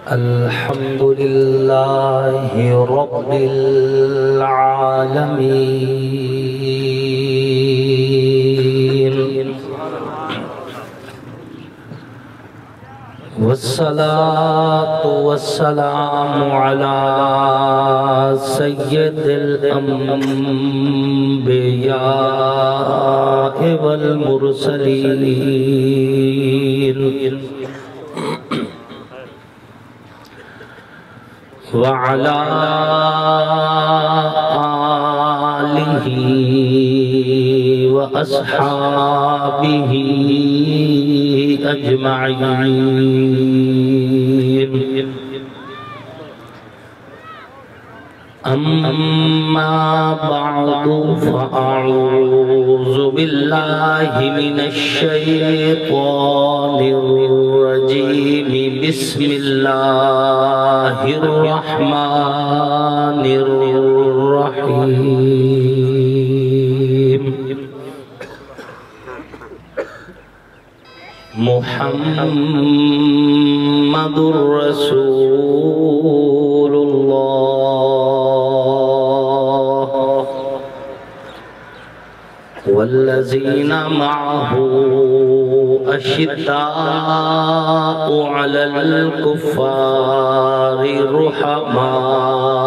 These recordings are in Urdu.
الحمد لله رب العالمين والصلاة والسلام على سيد الأنبياء والمرسلين وعلى آله وأصحابه أجمعين أما بعد فأعوذ بالله من الشيطان الرجيم بسم الله الرحمن الرحيم محمد رسول الله والذين معه أشداء على الكفار رحماء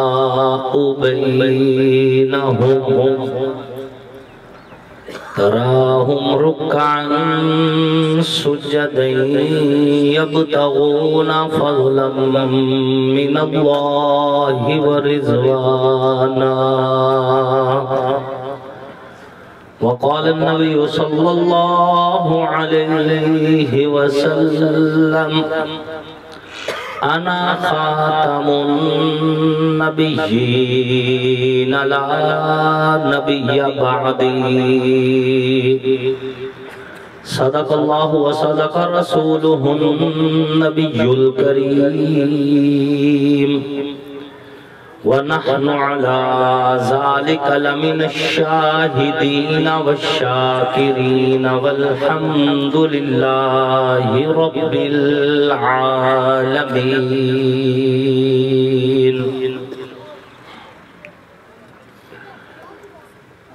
بينهم تراهم ركعا سجدا يبتغون فضلا من الله ورضوانا وقال النبي صلى الله عليه وسلم أنا خاتم النبيين لا نبي بعدي صدق الله وصدق رسوله النبي الكريم ونحن على ذلك لمن الشاهدين والشاكرين والحمد لله رب العالمين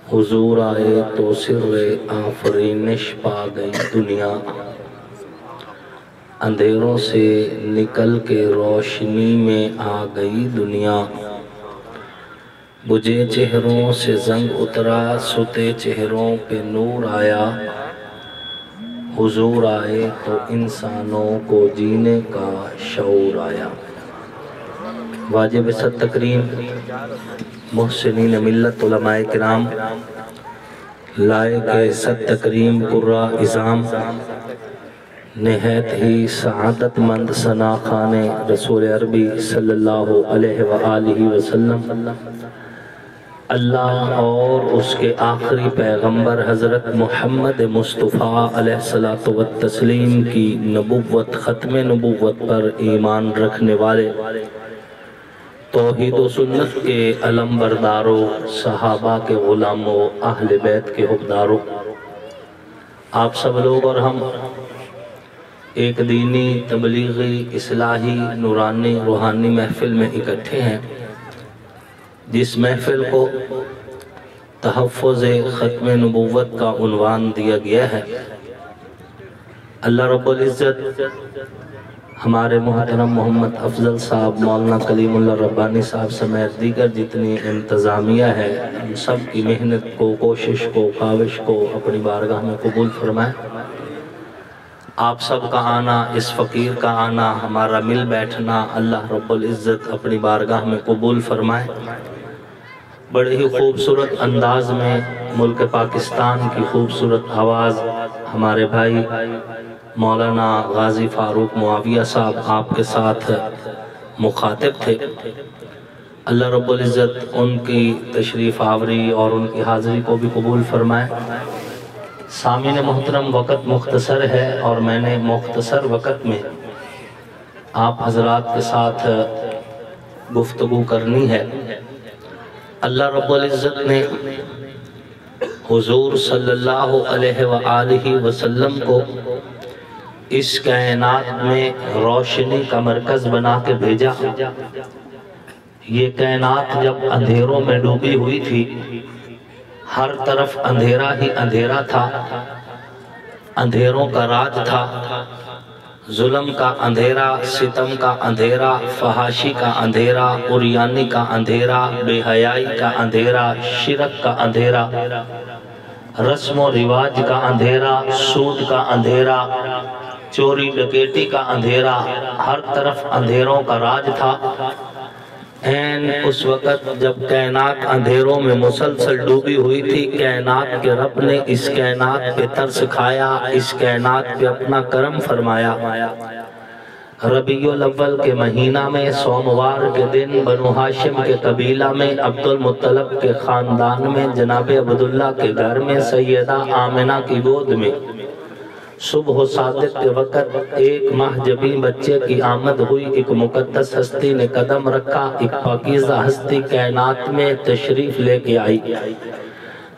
حضور آئے تو سر آفرینش پا گئی دنیا اندھیروں سے نکل کے روشنی میں آ گئی دنیا بجھے چہروں سے زنگ اترا ستے چہروں پہ نور آیا حضور آئے تو انسانوں کو جینے کا شعور آیا واجب صد تکریم محسنین ملت علماء کرام لائق صد تکریم قرہ اعظام نہایت ہی سعادت مند ثنا خان رسول عربی صلی اللہ علیہ وآلہ وسلم اللہ اور اس کے آخری پیغمبر حضرت محمد مصطفیٰ علیہ السلام کی نبوت ختم نبوت پر ایمان رکھنے والے توحید و سنت کے علم برداروں صحابہ کے غلاموں اہل بیت کے حقداروں آپ سب لوگ اور ہم ایک دینی تبلیغی اصلاحی نورانی روحانی محفل میں اکٹھے ہیں جس محفل کو تحفظ ختم نبوت کا عنوان دیا گیا ہے اللہ رب العزت ہمارے محترم محمد افضل صاحب مولانا کلیم اللہ ربانی صاحب سمیت دیگر جتنی انتظامیہ ہے ہم سب کی محنت کو کوشش کو کاوش کو اپنی بارگاہ میں قبول فرمائے آپ سب کا آنا اس فقیر کا آنا ہمارا مل بیٹھنا اللہ رب العزت اپنی بارگاہ میں قبول فرمائے بڑے ہی خوبصورت انداز میں ملک پاکستان کی خوبصورت آواز ہمارے بھائی مولانا غازی فاروق معاویہ صاحب آپ کے ساتھ مخاطب تھے اللہ رب العزت ان کی تشریف آوری اور ان کی حاضری کو بھی قبول فرمائے سامعین محترم وقت مختصر ہے اور میں نے مختصر وقت میں آپ حضرات کے ساتھ گفتگو کرنی ہے اللہ رب العزت نے حضور صلی اللہ علیہ وآلہ وسلم کو اس کائنات میں روشنی کا مرکز بنا کے بھیجا۔ یہ کائنات جب اندھیروں میں ڈوبی ہوئی تھی، ہر طرف اندھیرا ہی اندھیرا تھا، اندھیروں کا راج تھا، ظلم کا اندھیرا، ستم کا اندھیرا، فحاشی کا اندھیرا، عریانی کا اندھیرا، بے حیائی کا اندھیرا، شرک کا اندھیرا، رسم و رواج کا اندھیرا، سود کا اندھیرا، چوری ڈکیٹی کا اندھیرا، ہر طرف اندھیروں کا راج تھا۔ اس وقت جب کائنات اندھیروں میں مسلسل ڈوبی ہوئی تھی، کائنات کے رب نے اس کائنات پہ ترس کھایا، اس کائنات پہ اپنا کرم فرمایا۔ ربیع الاول کے مہینہ میں سوموار کے دن بنو ہاشم کے قبیلہ میں عبد المطلب کے خاندان میں جناب عبداللہ کے گھر میں سیدہ آمنہ کی گود میں صبح و صادق کے وقت ایک مہجبی بچے کی آمد ہوئی۔ ایک مقدس ہستی نے قدم رکھا، ایک پاکیزہ ہستی کائنات میں تشریف لے کے آئی۔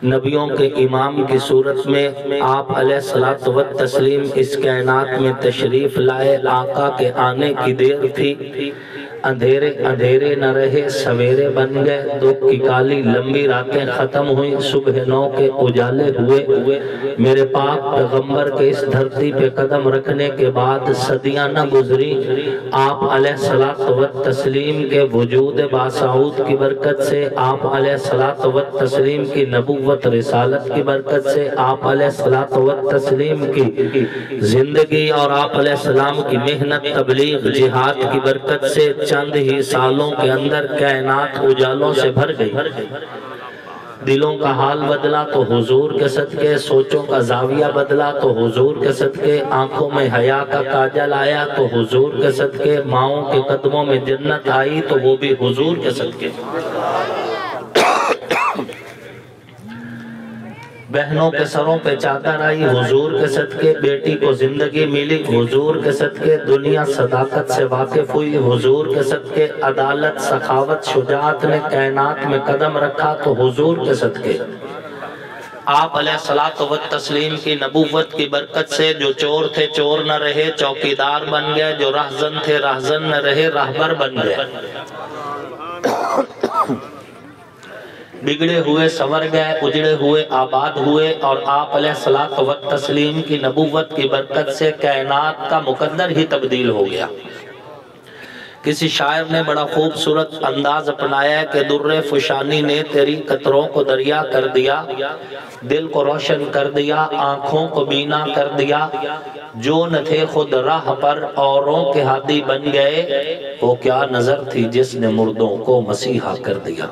نبیوں کے امام کی صورت میں آپ علیہ الصلوۃ والتسلیم اس کائنات میں تشریف لائے۔ آقا کے آنے کی دیر تھی، اندھیرے اندھیرے نہ رہے، سویرے بن گئے، دکھ کی کالی لمبی راتیں ختم ہوئیں، صبح نو کے اجالے ہوئے۔ میرے پاک پیغمبر کے اس دھرتی پہ قدم رکھنے کے بعد صدیاں نہ گزری، آپ علیہ الصلوۃ والتسلیم کے وجود باسعود کی برکت سے، آپ علیہ الصلوۃ والتسلیم کی نبوت رسالت کی برکت سے، آپ علیہ الصلوۃ والتسلیم کی زندگی اور آپ علیہ السلام کی محنت تبلیغ جہاد کی برکت سے چند ہی سالوں کے اندر کائنات اجالوں سے بھر گئی۔ دلوں کا حال بدلا تو حضور کے صدقے، سوچوں کا زاویہ بدلا تو حضور کے صدقے، آنکھوں میں حیا کا کاجل آیا تو حضور کے صدقے، ماؤں کے قدموں میں جنت آئی تو وہ بھی حضور کے صدقے۔ بہنوں کے سروں پہ چادر آئی حضور کے صدقے، بیٹی کو زندگی ملی حضور کے صدقے، دنیا صداقت سے واقف ہوئی حضور کے صدقے، عدالت سخاوت شجاعت نے کائنات میں قدم رکھا تو حضور کے صدقے۔ آپ علیہ الصلوۃ والتسلیم کی نبوت کی برکت سے جو چور تھے چور نہ رہے، چوکیدار بن گئے، جو راہزن تھے راہزن نہ رہے، راہبر بن گئے، بگڑے ہوئے سنور گئے، اجڑے ہوئے آباد ہوئے، اور آپ علیہ الصلوۃ والتسلیم کی نبوت کی برکت سے کائنات کا مقدر ہی تبدیل ہو گیا۔ کسی شاعر نے بڑا خوبصورت انداز اپنایا ہے کہ در فشانی نے تیری قطروں کو دریا کر دیا، دل کو روشن کر دیا، آنکھوں کو بینا کر دیا، جو نہ تھے خود راہ پر اوروں کے ہادی بن گئے، وہ کیا نظر تھی جس نے مردوں کو مسیحا کر دیا۔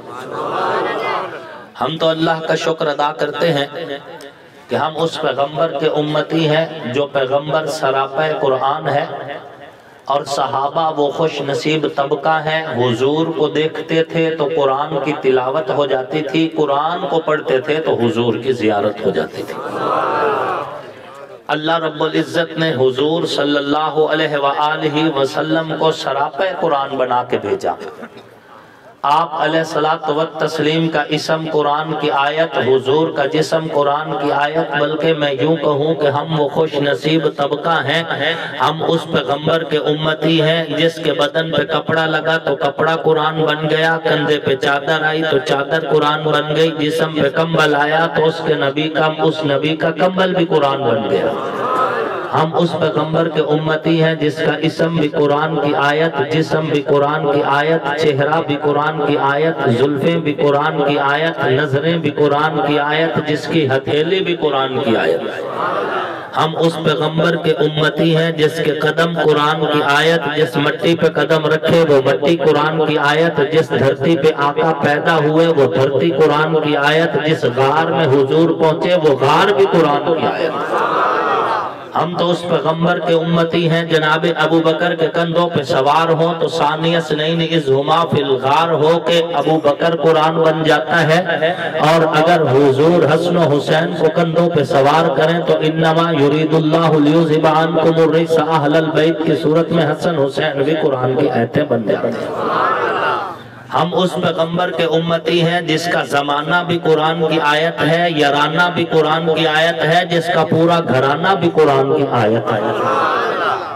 ہم تو اللہ کا شکر ادا کرتے ہیں کہ ہم اس پیغمبر کے امتی ہیں جو پیغمبر سراپے قرآن ہے، اور صحابہ وہ خوش نصیب طبقہ ہیں، حضور کو دیکھتے تھے تو قرآن کی تلاوت ہو جاتی تھی، قرآن کو پڑھتے تھے تو حضور کی زیارت ہو جاتی تھی۔ اللہ رب العزت نے حضور صلی اللہ علیہ وآلہ وسلم کو سراپے قرآن بنا کے بھیجا۔ آپ علیہ الصلوۃ والتسلیم کا اسم قرآن کی آیت، حضور کا جسم قرآن کی آیت، بلکہ میں یوں کہوں کہ ہم وہ خوش نصیب طبقہ ہیں، ہم اس پیغمبر کے امتی ہیں جس کے بدن پہ کپڑا لگا تو کپڑا قرآن بن گیا، کندھے پہ چادر آئی تو چادر قرآن بن گئی، جسم پہ کمبل آیا تو اس نبی کا کمبل بھی قرآن بن گیا۔ ہم اس پیغمبر کے امتی ہیں جس کا اسم بھی قرآن کی آیت، جسم بھی قرآن کی آیت، چہرہ بھی قرآن کی آیت، زلفیں بھی قرآن کی آیت، نظریں بھی قرآن کی آیت، جس کی ہتھیلی بھی قرآن کی آیت۔ ہم اس پیغمبر کے امتی ہیں جس کے قدم قرآن کی آیت، جس مٹی پہ قدم رکھے وہ مٹی قرآن کی آیت، جس دھرتی پہ آقا پیدا ہوئے وہ دھرتی قرآن کی آیت، جس غار میں حضور پہنچے وہ غار بھی قرآن کی آیت۔ ہم تو اس پیغمبر کے امتی ہیں جناب ابو بکر کے کندھوں پہ سوار ہوں تو ثانی اثنین اذ ہما فی الغار ہو کہ ابو بکر قرآن بن جاتا ہے، اور اگر حضور حسن و حسین کو کندھوں پہ سوار کریں تو انما یرید اللہ لیذھب عنکم الرجس اہل البیت کی صورت میں حسن حسین بھی قرآن کی آیتیں بن جاتے ہیں۔ ہم اس پیغمبر کے امتی ہیں جس کا زمانہ بھی قرآن کی آیت ہے، یارانہ بھی قرآن کی آیت ہے، جس کا پورا گھرانہ بھی قرآن کی آیت ہے۔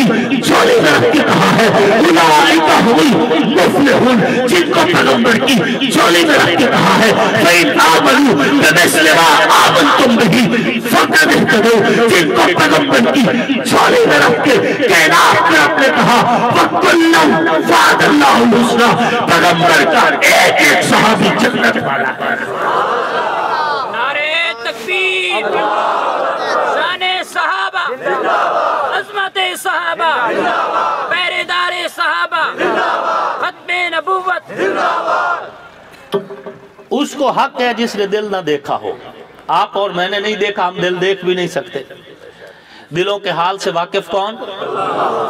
کی جھولی میں رکھ کے کہا ہے اولئک هم المفلحون، جن کو پیغمبر کی جھولی میں رکھ کے کہا ہے فَإِنْ آمَنُوا بِمِثْلِ مَا آمَنْتُمْ بِهِ فَقَدِ اهْتَدَوْا، جن کو پیغمبر کی جھولی میں رکھ کے کائنات میں آپ نے کہا وَكُلًّا وَعَدَ اللَّهُ الْحُسْنَىٰ، پیغمبر کا ایک ایک صحابی جنت والا ہے۔ نعرہ تکبیر، شان صحابہ، عظمت صحابہ، پہرےدار صحابہ، ختم نبوت۔ اس کو حق ہے جس نے دل نہ دیکھا ہو، آپ اور میں نے نہیں دیکھا، ہم دل دیکھ بھی نہیں سکتے۔ دلوں کے حال سے واقف کون؟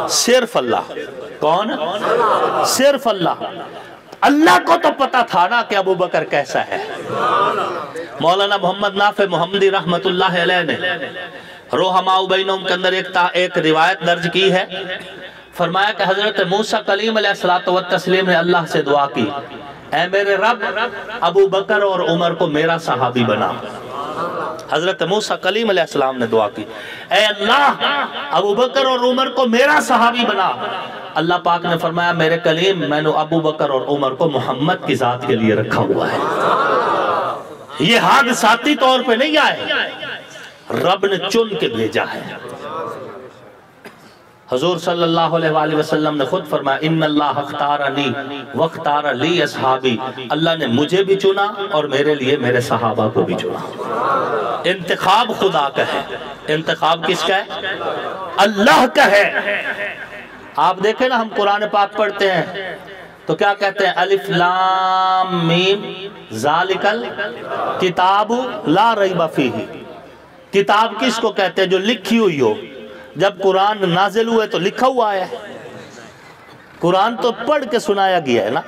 صرف اللہ۔ کون؟ صرف اللہ۔ اللہ کو تو پتا تھا نا کہ ابو بکر کیسا ہے۔ مولانا محمد نافع محمدی رحمت اللہ علیہ نے روحماء بینہم کے اندر ایک روایت درج کی ہے، فرمایا کہ حضرت موسیٰ کلیم علیہ السلام نے اللہ سے دعا کی، اے میرے رب ابو بکر اور عمر کو میرا صحابی بنا۔ حضرت موسیٰ کلیم علیہ السلام نے دعا کی، اے اللہ ابو بکر اور عمر کو میرا صحابی بنا۔ اللہ پاک نے فرمایا میرے کلیم میں نے ابو بکر اور عمر کو محمد کی ذات کے لیے رکھا ہوا ہے۔ یہ حادثاتی طور پہ نہیں آئے، رب نے چن کے بھیجا ہے۔ حضور صلی اللہ علیہ وآلہ وسلم نے خود فرمایا ان اللہ اختارنی واختار لی اصحابی، اللہ نے مجھے بھی چنا اور میرے لیے میرے صحابہ کو بھی چنا۔ انتخاب خدا کا ہے، انتخاب کس کا ہے؟ اللہ کا ہے۔ آپ دیکھیں نا ہم قرآن پاک پڑھتے ہیں تو کیا کہتے ہیں؟ الف لام میم ذالک الکتاب لا ریب فیہ۔ کتاب کس کو کہتے ہیں؟ جو لکھی ہوئی ہو۔ جب قرآن نازل ہوئے تو لکھا ہوا ہے، قرآن تو پڑھ کے سنایا گیا ہے نا۔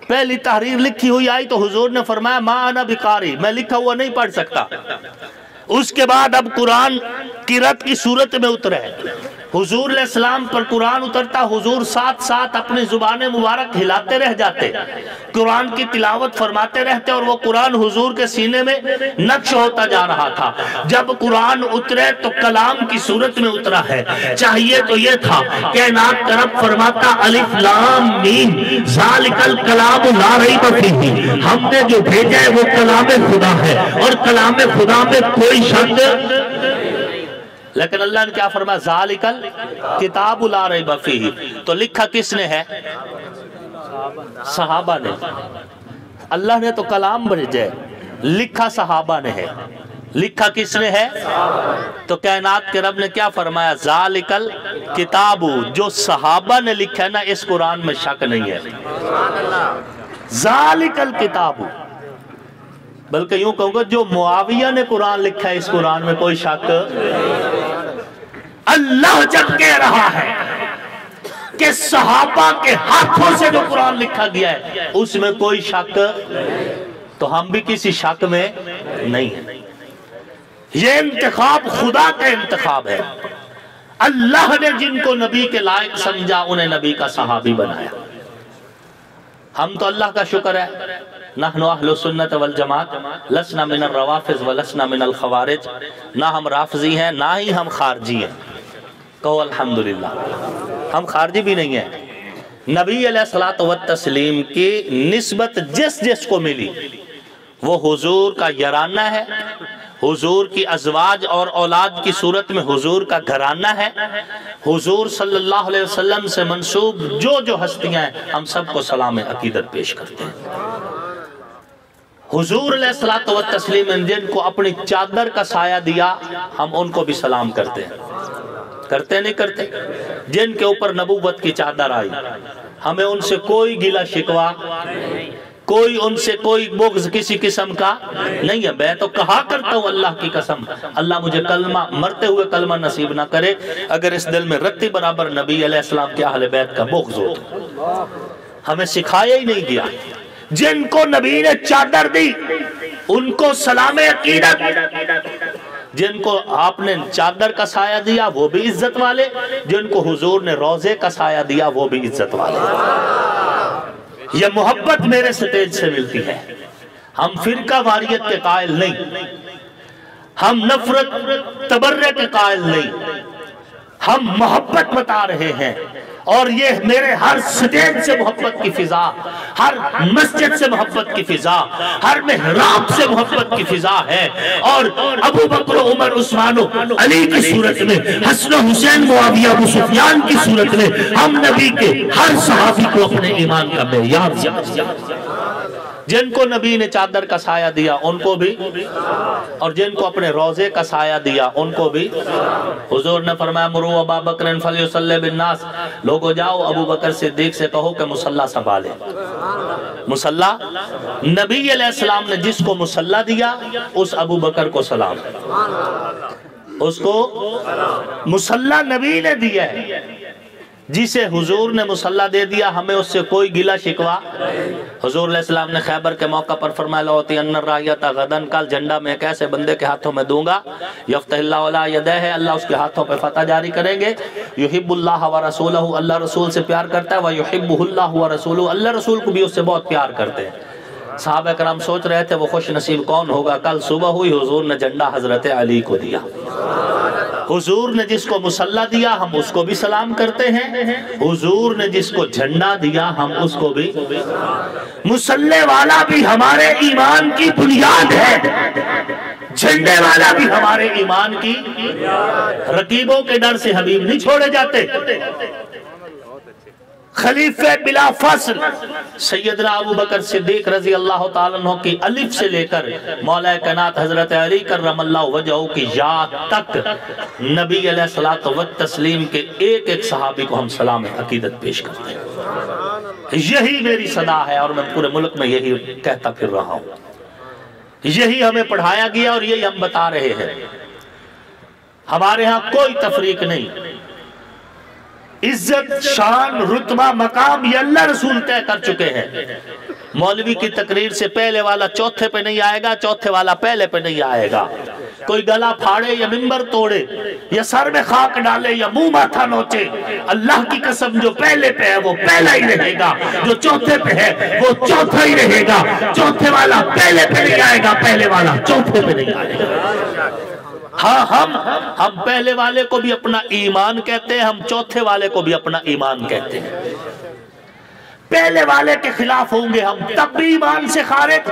پہلی تحریر لکھی ہوئی آئی تو حضور نے فرمایا ما انا بقاری، میں لکھا ہوا نہیں پڑھ سکتا۔ اس کے بعد اب قرآن قرأت کی صورت میں اترے، حضور علیہ السلام پر قرآن اترتا، حضور ساتھ ساتھ اپنی زبان مبارک ہلاتے رہ جاتے، قرآن کی تلاوت فرماتے رہتے، اور وہ قرآن حضور کے سینے میں نقش ہوتا جا رہا تھا۔ جب قرآن اترے تو کلام کی صورت میں اترا ہے۔ چاہیے تو یہ تھا کائنات کا رب فرماتا الف لام میم ذالک الکلام لا ریب فیہ، ہم نے جو بھیجا ہے وہ کلام خدا ہے اور کلام خدا میں کوئی شک۔ لیکن اللہ نے کیا فرمایا؟ ذالک الکتاب لا ریب فیہ، تو لکھا کس نے ہے؟ صحابہ نے۔ اللہ نے تو کلام بھیجا ہے، لکھا صحابہ نے ہے۔ لکھا کس نے ہے؟ تو کائنات کے رب نے کیا فرمایا؟ ذالک الکتاب، جو صحابہ نے لکھا ہے نا اس قرآن میں شک نہیں ہے۔ ذالک الکتاب، بلکہ یوں کہوں گا جو معاویہ نے قرآن لکھا ہے اس قرآن میں کوئی شک۔ اللہ جب کہہ رہا ہے کہ صحابہ کے ہاتھوں سے جو قرآن لکھا گیا ہے اس میں کوئی شک، تو ہم بھی کسی شک میں نہیں ہیں۔ یہ انتخاب خدا کا انتخاب ہے۔ اللہ نے جن کو نبی کے لائق سمجھا انہیں نبی کا صحابی بنایا۔ ہم تو اللہ کا شکر ہے نحن اہل سنت والجماعت لسنا من الروافض ولسنا من الخوارج، نہ ہم رافضی ہیں نہ ہی ہم خارجی ہیں۔ کہو الحمدللہ، ہم خارجی بھی نہیں ہیں۔ نبی علیہ الصلوۃ والتسلیم کی نسبت جس جس کو ملی وہ حضور کا یارانہ ہے، حضور کی ازواج اور اولاد کی صورت میں حضور کا گھرانہ ہے۔ حضور صلی اللہ علیہ وسلم سے منسوب جو جو ہستیاں ہیں ہم سب کو سلام عقیدت پیش کرتے ہیں۔ حضور علیہ الصلوۃ والتسلیم جن کو اپنی چادر کا سایہ دیا ہم ان کو بھی سلام کرتے ہیں، کرتے نہیں کرتے؟ جن کے اوپر نبوت کی چادر آئی ہمیں ان سے کوئی گلہ شکوا، کوئی ان سے کوئی بغض کسی قسم کا نہیں ہے۔ میں تو کہا کرتا ہوں اللہ کی قسم، اللہ مجھے کلمہ مرتے ہوئے کلمہ نصیب نہ کرے اگر اس دل میں رتی برابر نبی علیہ السلام کے اہل بیت کا بغض ہوتا۔ ہمیں سکھایا ہی نہیں گیا۔ جن کو نبی نے چادر دی ان کو سلام عقیدت، جن کو آپ نے چادر کا سایہ دیا وہ بھی عزت والے، جن کو حضور نے روضے کا سایہ دیا وہ بھی عزت والے۔ یہ محبت میرے سٹیج سے ملتی ہے۔ ہم فرقہ واریت کے قائل نہیں، ہم نفرت تبرع کے قائل نہیں۔ ہم محبت بتا رہے ہیں، اور یہ میرے ہر سٹیج سے محبت کی فضا، ہر مسجد سے محبت کی فضا، ہر محراب سے محبت کی فضا ہے۔ اور ابو بکر و عمر عثمان و علی کی صورت میں، حسن و حسین معاویہ ابو سفیان کی صورت میں، ہم نبی کے ہر صحابی کو اپنے ایمان کا معیار جن کو نبی نے چادر کا سایہ دیا ان کو بھی، اور جن کو اپنے روزے کا سایہ دیا ان کو بھی۔ حضور نے فرمایا مرو ابا بکر فلیصلی بالناس، لوگو جاؤ ابو بکر صدیق سے کہو کہ مصلی سنبھالے۔ مصلی، نبی علیہ السلام نے جس کو مصلی دیا اس ابو بکر کو سلام، اس کو مصلی نبی نے دیا ہے۔ جسے حضور نے مصلی دے دیا ہمیں اس سے کوئی گلہ شکوا۔ حضور علیہ السلام نے خیبر کے موقع پر فرمایا لوتی ان الرایۃ غدن، کل جھنڈا میں ایک ایسے بندے کے ہاتھوں میں دوں گا یفتح اللہ علی یدیہ، اللہ اس کے ہاتھوں پہ فتح جاری کریں گے۔ یحب اللہ ورسولہ، اللہ رسول سے پیار کرتا ہے، ویحبہ اللہ ورسولہ، اللہ رسول کو بھی اس سے بہت پیار کرتے ہیں۔ صحابہ کرام سوچ رہے تھے وہ خوش نصیب کون ہوگا، کل صبح ہوئی حضور نے جھنڈا حضرت علی کو دیا۔ حضور نے جس کو مصلی دیا ہم اس کو بھی سلام کرتے ہیں، حضور نے جس کو جھنڈا دیا ہم اس کو بھی۔ مصلی والا بھی ہمارے ایمان کی بنیاد ہے، جھنڈے والا بھی ہمارے ایمان کی۔ رقیبوں کے ڈر سے حبیب نہیں چھوڑے جاتے۔ خلیفہ بلا فصل سیدنا ابو بکر صدیق رضی اللہ تعالیٰ عنہ کی الف سے لے کر مولا کائنات حضرت علی کرم اللہ وجہہ کی یا تک نبی علیہ الصلوۃ والتسلیم کے ایک ایک صحابی کو ہم سلام عقیدت پیش کرتے ہیں۔ یہی میری صدا ہے اور میں پورے ملک میں یہی کہتا پھر رہا ہوں، یہی ہمیں پڑھایا گیا اور یہی ہم بتا رہے ہیں۔ ہمارے ہاں کوئی تفریق نہیں، عزت، شان، رتبہ، مقام یہ اللہ رسول طے کر چکے ہیں۔ مولوی کی تقریر سے پہلے والا چوتھے پہ نہیں آئے گا، چوتھے والا پہلے پہ نہیں آئے گا۔ کوئی گلا پھاڑے یا منبر توڑے یا سر میں خاک ڈالے یا منہ ماتھا نوچے، اللہ کی قسم جو پہلے پہ ہے وہ پہلا ہی رہے گا، جو چوتھے پہ ہے وہ چوتھا ہی رہے گا۔ چوتھے والا پہلے پہ نہیں آئے گا، پہلے والا چوتھے پہ نہیں آئے گا۔ ہاں ہم پہلے والے کو بھی اپنا ایمان کہتے ہیں، ہم چوتھے والے کو بھی اپنا ایمان کہتے ہیں۔ پہلے والے کے خلاف ہوں گے ہم تب بھی ایمان سے خارج،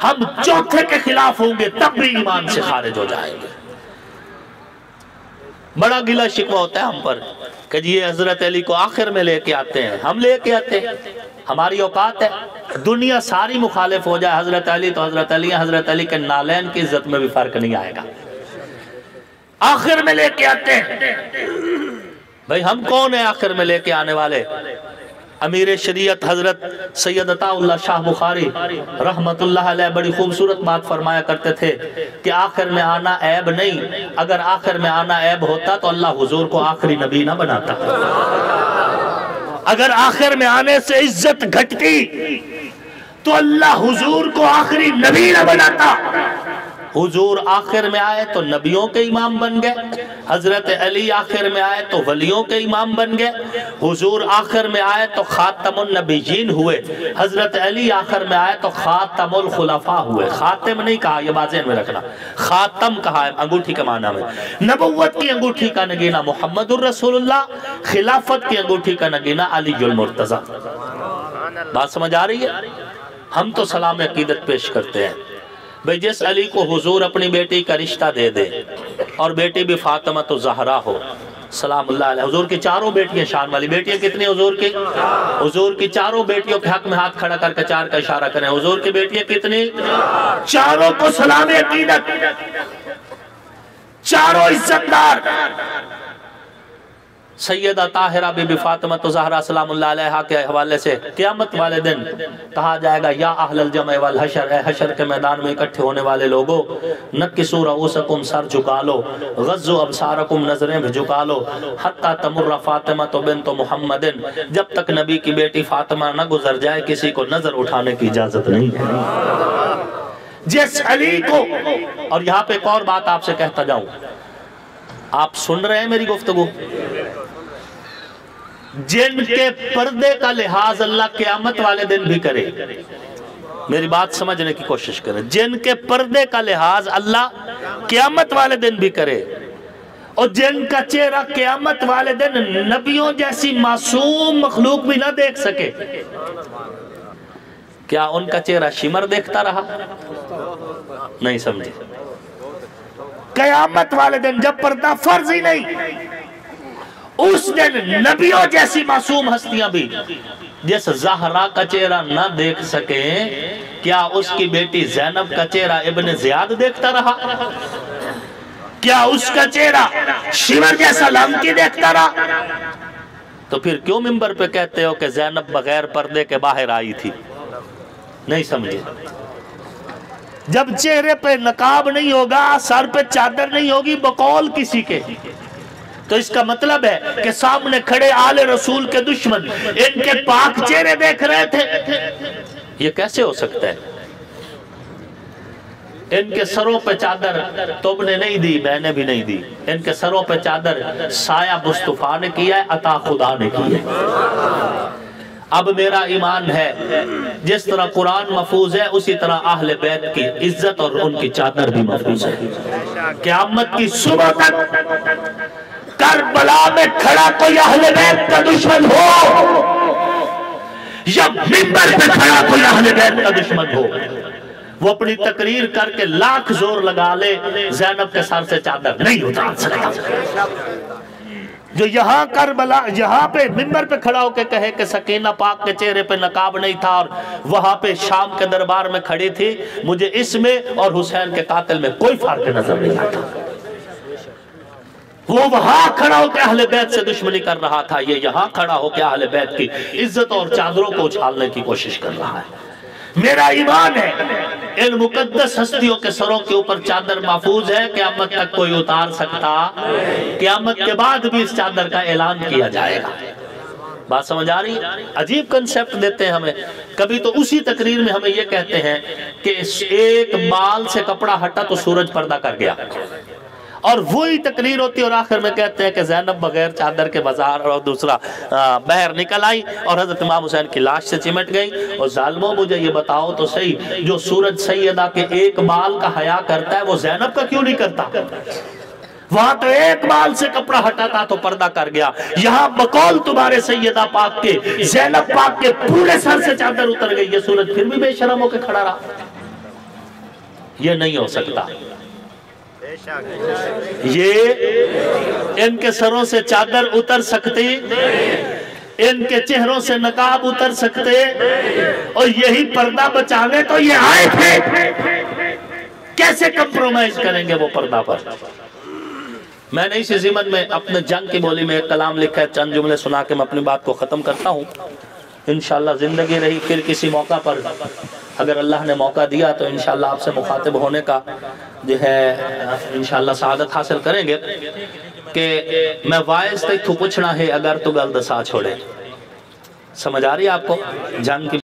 ہم چوتھے کے خلاف ہوں گے تب بھی ایمان سے خارج ہو جائیں گے۔ بڑا گلہ شکوہ ہوتا ہے ہم پر کہ جی یہ حضرت علی کو آخر میں لے کے آتے ہیں، ہم لے کے آتے ہیں، ہماری اوقات ہے۔ دنیا ساری مخالف ہو جائے حضرت علی تو حضرت علی، حضرت علی کے نالین کی عزت میں بھی فرق نہیں آئے گا، آخر میں لے کے آتے ہیں۔ بھئی ہم کون ہیں آخر میں لے کے آنے والے؟ امیر شریعت حضرت سید عطا اللہ شاہ بخاری رحمت اللہ علیہ بڑی خوبصورت بات فرمایا کرتے تھے کہ آخر میں آنا عیب نہیں، اگر آخر میں آنا عیب ہوتا تو اللہ حضور کو آخری نبی نہ بناتا۔ اگر آخر میں آنے سے عزت گھٹتی تو اللہ حضور کو آخری نبی نہ بناتا۔ حضور آخر میں آئے تو نبیوں کے امام بن گئے، حضرت علی آخر میں آئے تو ولیوں کے امام بن گئے، حضور آخر میں آئے تو خاتم النبیین ہوئے، حضرت علی آخر میں آئے تو خاتم الخلفاء ہوئے۔ خاتم نہیں کہا، یہ بات ذہن میں رکھنا، خاتم کہا ہے انگوٹھی کے معنی میں۔ نبوت کی انگوٹھی کا نگینہ محمد الرسول اللہ، خلافت کی انگوٹھی کا نگینہ علی المرتضیٰ۔ بات سمجھ آ رہی ہے؟ ہم تو سلام عقیدت پیش کرتے ہیں۔ بھئی جس علی کو حضور اپنی بیٹی کا رشتہ دے دے اور بیٹی بھی فاطمہ تو زہرا ہو سلام اللہ علیہ، حضور کی چاروں بیٹیاں شان والی، بیٹیاں کتنی حضور کی؟ حضور کی چاروں بیٹیوں کے حق میں ہاتھ کھڑا کر کے چار کا اشارہ کریں، حضور کی بیٹیاں کتنی؟ چاروں کو سلام عقیدت، چاروں عزت دار۔ سیدہ طاہرہ بی بی فاطمہ زہرا سلام اللہ علیہ کے حوالے سے قیامت والے دن کہا جائے گا یا اہل الجمع والحشر، اے حشر کے میدان میں اکٹھے ہونے والے لوگوں، نکسوا رؤوسکم سر جھکا لو، غضوا ابصارکم نظریں بھی جھکا لو، حتی تمر فاطمہ بنت محمد، جب تک نبی کی بیٹی فاطمہ نہ گزر جائے کسی کو نظر اٹھانے کی اجازت نہیں ہے۔ جس علی کو، اور یہاں پہ ایک اور بات آپ سے کہتا جاؤں، آپ سن رہے ہیں میری گفتگو؟ جن کے پردے کا لحاظ اللہ قیامت والے دن بھی کرے، میری بات سمجھنے کی کوشش کریں، جن کے پردے کا لحاظ اللہ قیامت والے دن بھی کرے، اور جن کا چہرہ قیامت والے دن نبیوں جیسی معصوم مخلوق بھی نہ دیکھ سکے، کیا ان کا چہرہ شمر دیکھتا رہا؟ نہیں سمجھے؟ قیامت والے دن جب پردہ فرض ہی نہیں، اس دن نبیوں جیسی معصوم ہستیاں بھی جس زہرا کا چہرہ نہ دیکھ سکیں، کیا اس کی بیٹی زینب کا چہرہ ابن زیاد دیکھتا رہا؟ کیا اس کا چہرہ شمر جیسا لمکی دیکھتا رہا؟ تو پھر کیوں منبر پہ کہتے ہو کہ زینب بغیر پردے کے باہر آئی تھی؟ نہیں سمجھے؟ جب چہرے پہ نقاب نہیں ہوگا، سر پہ چادر نہیں ہوگی بقول کسی کے، تو اس کا مطلب ہے کہ سامنے کھڑے آل رسول کے دشمن ان کے پاک چہرے دیکھ رہے تھے۔ یہ کیسے ہو سکتا ہے؟ ان کے سروں پہ چادر تم نے نہیں دی، میں نے بھی نہیں دی، ان کے سروں پہ چادر سایہ مصطفیٰ نے کیا ہے، عطا خدا نے کی ہے۔ اب میرا ایمان ہے جس طرح قرآن محفوظ ہے اسی طرح اہل بیت کی عزت اور ان کی چادر بھی محفوظ ہے۔ قیامت کی صبح تک کربلا میں کھڑا کوئی اہل بیت کا دشمن ہو یا منبر پہ کھڑا کوئی اہل بیت کا دشمن ہو، وہ اپنی تقریر کر کے لاکھ زور لگا لے، زینب کے سر سے چادر نہیں اتار سکتا۔ جو یہاں کربلا یہاں پہ منبر پہ کھڑا ہو کے کہے کہ سکینہ پاک کے چہرے پہ نقاب نہیں تھا اور وہاں پہ شام کے دربار میں کھڑی تھی، مجھے اس میں اور حسین کے قاتل میں کوئی فرق نظر نہیں آتا۔ وہ وہاں کھڑا ہو کے اہل بیت سے دشمنی کر رہا تھا، یہ یہاں کھڑا ہو کے اہل بیت کی عزت اور چادروں کو اچھالنے کی کوشش کر رہا ہے۔ میرا ایمان ہے ان مقدس ہستیوں کے سروں کے اوپر چادر محفوظ ہے، قیامت تک کوئی اتار سکتا، قیامت کے بعد بھی اس چادر کا اعلان کیا جائے گا۔ بات سمجھ آ رہی؟ عجیب کنسیپٹ دیتے ہیں ہمیں۔ کبھی تو اسی تقریر میں ہمیں یہ کہتے ہیں کہ ایک بال سے کپڑا ہٹا تو سورج پردہ کر گیا، اور وہی تقریر ہوتی ہے اور آخر میں کہتے ہیں کہ زینب بغیر چادر کے بازار اور دوسرا باہر نکل آئی اور حضرت امام حسین کی لاش سے چمٹ گئی۔ اور ظالموں مجھے یہ بتاؤ تو صحیح، جو سورج سیدہ کے ایک بال کا حیا کرتا ہے وہ زینب کا کیوں نہیں کرتا؟ وہاں تو ایک بال سے کپڑا ہٹاتا تو پردہ کر گیا، یہاں بقول تمہارے سیدہ پاک کے زینب پاک کے پورے سر سے چادر اتر گئی، یہ سورج پھر بھی بے شرم ہو کے کھڑا رہا۔ یہ نہیں ہو سکتا۔ یہ ان کے سروں سے چادر اتر سکتی، ان کے چہروں سے نقاب اتر سکتے، اور یہی پردہ بچانے تو یہ آئے تھے، کیسے کمپرومائز کریں گے وہ پردہ پر؟ میں نے اسی ضمن میں اپنے جنگ کی بولی میں ایک کلام لکھا ہے، چند جملے سنا کے میں اپنی بات کو ختم کرتا ہوں۔ انشاءاللہ زندگی رہی پھر کسی موقع پر اگر اللہ نے موقع دیا تو انشاءاللہ آپ سے مخاطب ہونے کا جو ہے انشاءاللہ سعادت حاصل کریں گے کہ میں وائز تک تو پوچھنا ہے اگر تو گل دسا چھوڑے۔ سمجھ آ رہی ہے آپ کو؟ جنگ کی